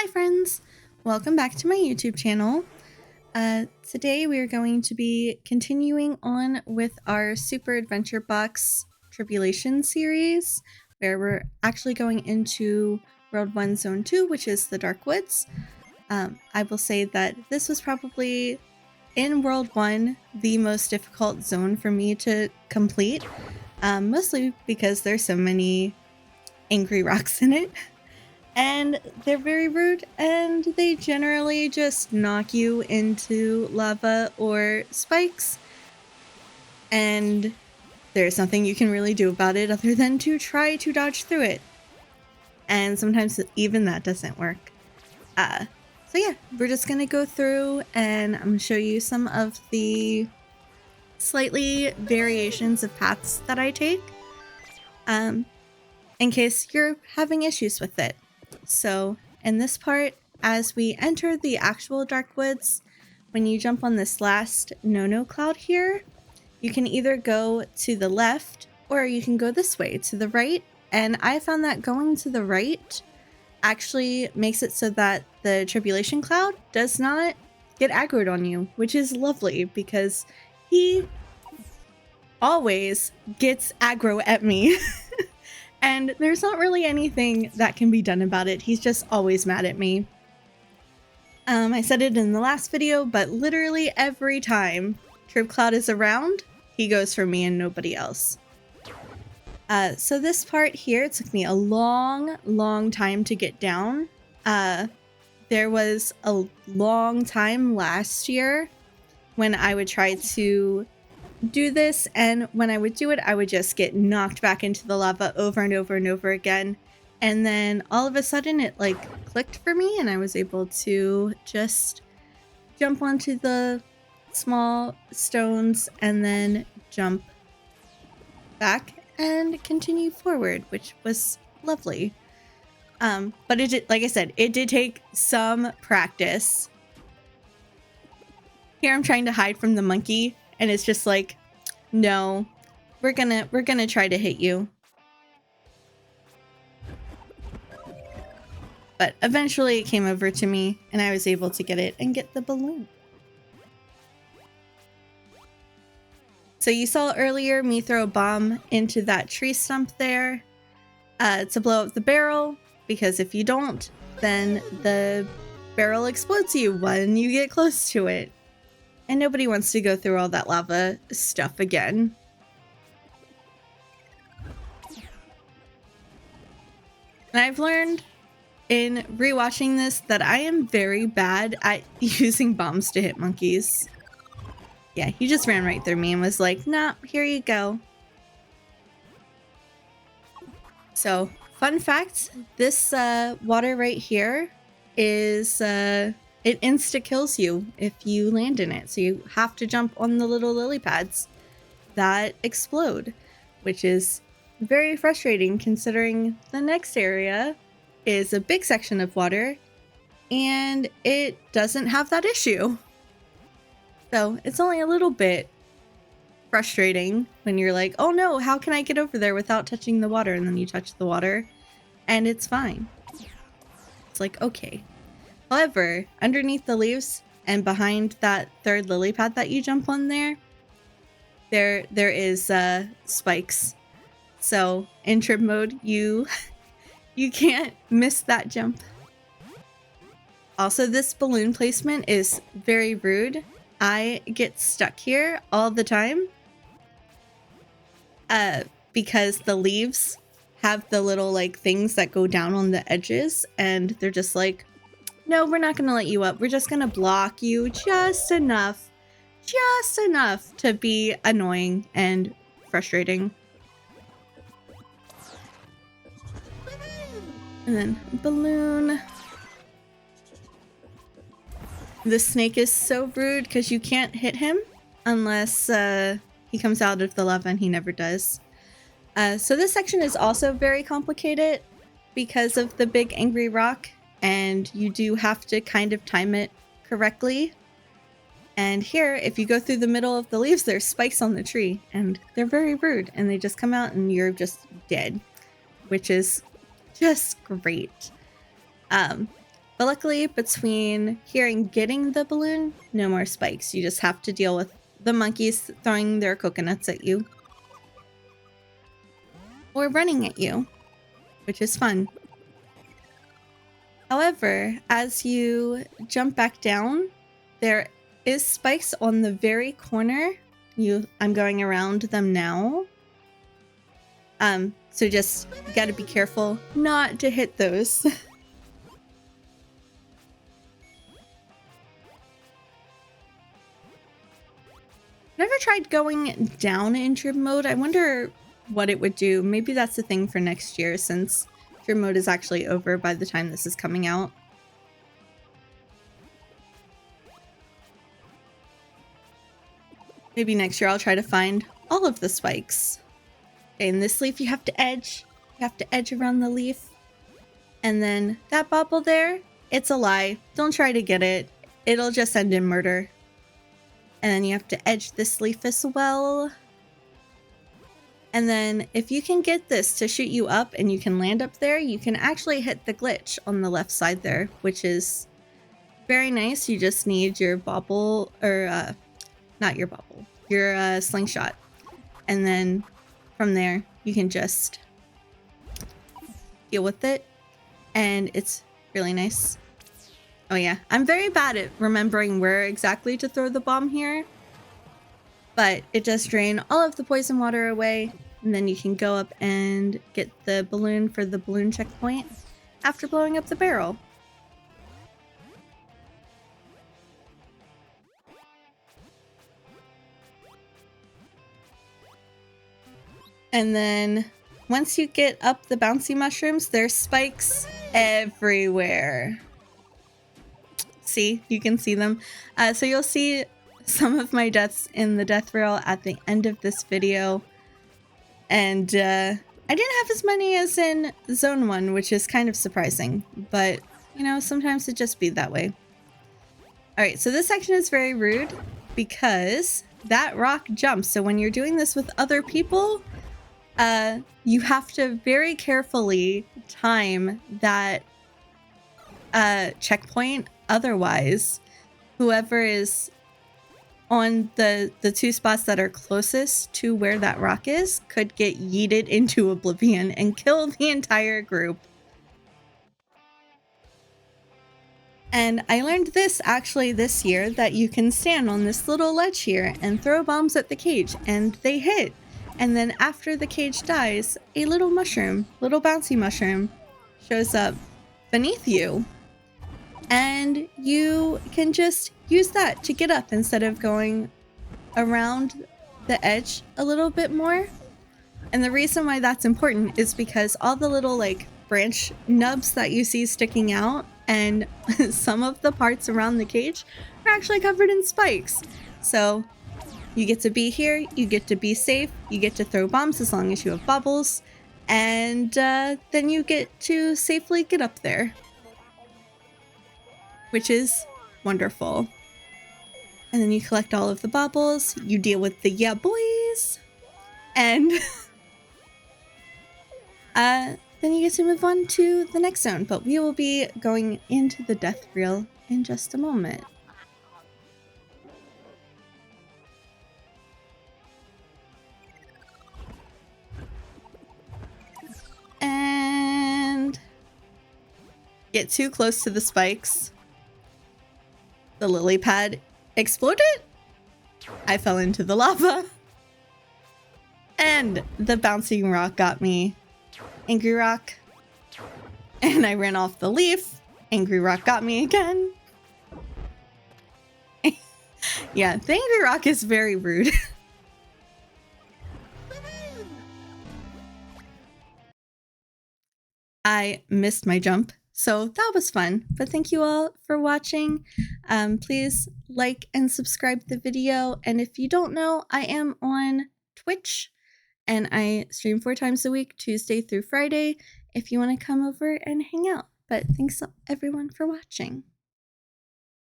Hi friends! Welcome back to my YouTube channel. Today we are going to be continuing on with our Super Adventure Box Tribulation series, where we're actually going into World 1 Zone 2, which is the Dark Woods. I will say that this was probably, in World 1, the most difficult zone for me to complete, mostly because there's so many angry rocks in it. And they're very rude, and they generally just knock you into lava or spikes. And there's nothing you can really do about it other than to try to dodge through it. And sometimes even that doesn't work. So yeah, we're just gonna go through and I'm gonna show you some of the slightly variations of paths that I take, in case you're having issues with it. So in this part, as we enter the actual Dark Woods, when you jump on this last no-no cloud here, you can either go to the left or you can go this way to the right. And I found that going to the right actually makes it so that the Tribulation Cloud does not get aggroed on you, which is lovely because he always gets aggro at me. And there's not really anything that can be done about it. He's just always mad at me. I said it in the last video, but literally every time Trib Cloud is around, he goes for me and nobody else. So this part here, it took me a long time to get down. There was a long time last year when I would try to do this, and when I would do it, I would just get knocked back into the lava over and over and over again. And then all of a sudden it like clicked for me and I was able to just jump onto the small stones and then jump back and continue forward, which was lovely. But it did, like I said, it did take some practice. Here I'm trying to hide from the monkey and it's just like, no, we're gonna try to hit you. But eventually it came over to me and I was able to get it and get the balloon. So you saw earlier me throw a bomb into that tree stump there to blow up the barrel, because if you don't, then the barrel explodes you when you get close to it. And nobody wants to go through all that lava stuff again. And I've learned in rewatching this that I am very bad at using bombs to hit monkeys. Yeah, he just ran right through me and was like, nah, here you go. So, fun fact, this water right here is... it insta-kills you if you land in it, so you have to jump on the little lily pads that explode, which is very frustrating considering the next area is a big section of water and it doesn't have that issue. So it's only a little bit frustrating when you're like, oh no, how can I get over there without touching the water? And then you touch the water and it's fine. It's like, okay. However, underneath the leaves and behind that third lily pad that you jump on there is spikes. So in Trib mode, you can't miss that jump. Also, this balloon placement is very rude. I get stuck here all the time because the leaves have the little like things that go down on the edges, and they're just like, no, we're not going to let you up. We're just going to block you just enough to be annoying and frustrating. And then balloon. The snake is so rude because you can't hit him unless he comes out of the lava, and he never does. So this section is also very complicated because of the big angry rock. And you do have to kind of time it correctly. And here, if you go through the middle of the leaves, there's spikes on the tree, and they're very rude, and they just come out and you're just dead, which is just great. But luckily, between here and getting the balloon, no more spikes. You just have to deal with the monkeys throwing their coconuts at you. Or running at you, which is fun. However, as you jump back down, there is spikes on the very corner. I'm going around them now. So just gotta be careful not to hit those. Never tried going down in Trib Mode. I wonder what it would do. Maybe that's the thing for next year, since Trib Mode is actually over by the time this is coming out. Maybe next year I'll try to find all of the spikes. Okay, in this leaf you have to edge. You have to edge around the leaf. And then that bobble there, it's a lie. Don't try to get it. It'll just end in murder. And then you have to edge this leaf as well. And then if you can get this to shoot you up and you can land up there, you can actually hit the glitch on the left side there, which is very nice. You just need your bobble, or not your bobble, your slingshot. And then from there, you can just deal with it. And it's really nice. Oh yeah, I'm very bad at remembering where exactly to throw the bomb here. But it does drain all of the poison water away. And then you can go up and get the balloon for the balloon checkpoint after blowing up the barrel. And then once you get up the bouncy mushrooms, there's spikes everywhere. See, you can see them. So you'll see some of my deaths in the death rail at the end of this video. And I didn't have as many as in Zone 1, which is kind of surprising. But, you know, sometimes it just be that way. Alright, so this section is very rude because that rock jumps. So when you're doing this with other people, you have to very carefully time that checkpoint. Otherwise, whoever is on the two spots that are closest to where that rock is could get yeeted into oblivion and kill the entire group. And I learned this actually this year, that you can stand on this little ledge here and throw bombs at the cage and they hit. And then after the cage dies, a little mushroom, little bouncy mushroom, shows up beneath you. And you can just use that to get up instead of going around the edge a little bit more. And the reason why that's important is because all the little like branch nubs that you see sticking out and some of the parts around the cage are actually covered in spikes. So you get to be here, you get to be safe, you get to throw bombs as long as you have bubbles, and then you get to safely get up there, which is wonderful. And then you collect all of the baubles, you deal with the yeah boys, and then you get to move on to the next zone. But we will be going into the death reel in just a moment. And get too close to the spikes. The lily pad exploded. I fell into the lava. And the bouncing rock got me. Angry rock. And I ran off the leaf. Angry rock got me again. Yeah, the angry rock is very rude. I missed my jump, so that was fun. But thank you all for watching. Please like and subscribe the video. And if you don't know, I am on Twitch and I stream 4 times a week, Tuesday through Friday, if you want to come over and hang out. But thanks everyone for watching.